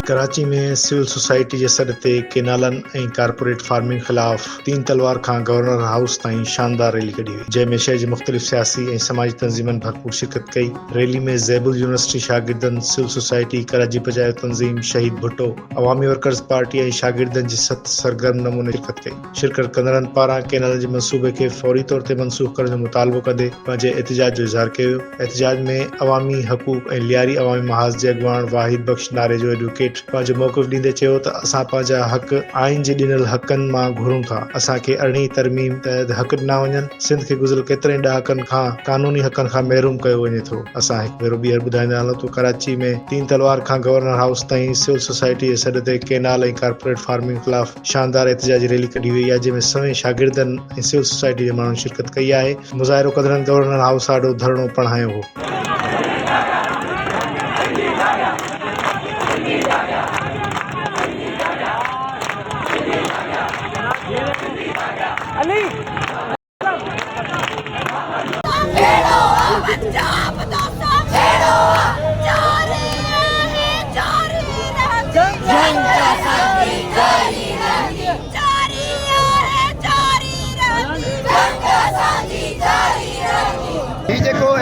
कराची में civil society के सॾ ते केनालनि ऐं कारपोरेट फार्मिंग ख़िलाफ़ तीन तलवार खां गवर्नर हाउस ताईं शानदार रैली कढी हुई, जंहिं में शहर जी मुख़्तलिफ़ सियासी ऐं समाजी तंज़ीमनि भरपूर शिरकत कई। रैली में ज़ैबुल यूनिवर्सिटी शागिर्दनि, सिविल सोसाइटी, कराची बचाओ तंज़ीम, शहीद भुट्टो, अवामी वर्कर्स पार्टी ऐं शागिर्दनि जी सत सरगर्म नमूने शिरकत कई। शिरकत कंदड़नि पारां केनाल जे मंसूबे खे फौरी तौर ते मनसूख़ करण जो मुतालबो कंदे पंहिंजे एहतिजाज जो इज़हार कयो। एहतिजाज में अवामी हक़ूक़ ऐं लियारी अवामी महाज़ जे अॻुवाण वाहिद बख़्श नारे जो एडवोकेट पंहिंजो मौक़िफ़ ॾींदे चयो त असां पंहिंजा हक़ आइन जे ॾिनल हक़नि मां घुरूं था। असांखे 18 तरमीम तहत हक़ ॾिना वञनि। सिंध खे गुज़िरियल केतिरनि ॾहाकनि खां क़ानूनी हक़नि खां महरूम कयो वञे थो। असां हिकु भेरो ॿीहर ॿुधाईंदा हलूं त कराची में तीन तलवार खां गवर्नर हाउस ताईं सिविल सोसाइटी जे सॾ ते केनाल ऐं कारपोरेट फार्मिंग ख़िलाफ़ शानदार एहतिजाजी रैली कढी वई आहे, जंहिंमें सवें शागिर्दनि ऐं सिविल सोसाइटी जे माण्हुनि शिरकत कई आहे। मुज़ाहिरो कंदड़नि गवर्नर हाउस आॾो धरणो पिणु हो।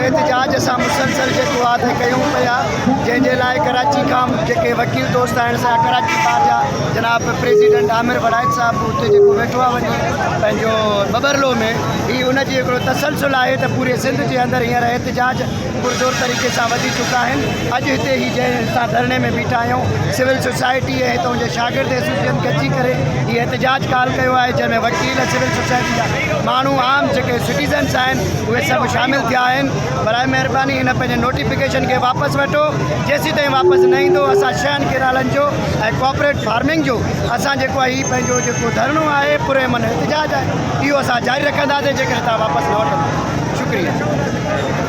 एहतिजाज असां मुसलसल जेको आहे कयूं पिया, जंहिंजे लाइ कराची खां जेके वकील दोस्त आहिनि असां कराची बार जा जनाब प्रेसिडेंट आमिर वड़ाइद साहब उते जेको वेठो आहे वञी पंहिंजो बबरलो में, ही उनजी हिकिड़ो तसलसल आहे त पूरे सिंध जे अंदरि हींअर एहतिजाज पुरज़ोर तरीक़े सां वधी चुका आहिनि। अॼु हिते ही जंहिं असां धरणे में बीठा आहियूं, सिविल सोसाइटी ऐं हितां जे शागिर्द एसोसिएशन गॾिजी करे हीअ एहतिजाज कॉल कयो आहे, जंहिंमें वकील सिविल सोसाइटी जा माण्हू आम जेके सिटीज़न्स आहिनि उहे सभु शामिल थिया आहिनि। बराए महिरबानी हिन पंहिंजे नोटिफिकेशन खे वापसि वठो। जेसीं ताईं वापसि न ईंदो असां छहनि केनालनि जो ऐं कॉपरेट फार्मिंग जो असां जेको आहे हीउ पंहिंजो जेको धरणो आहे पुरअमन एहतिजाज आहे, इहो असां जारी रखंदासीं जेकर तव्हां वापसि न वठंदा। शुक्रिया।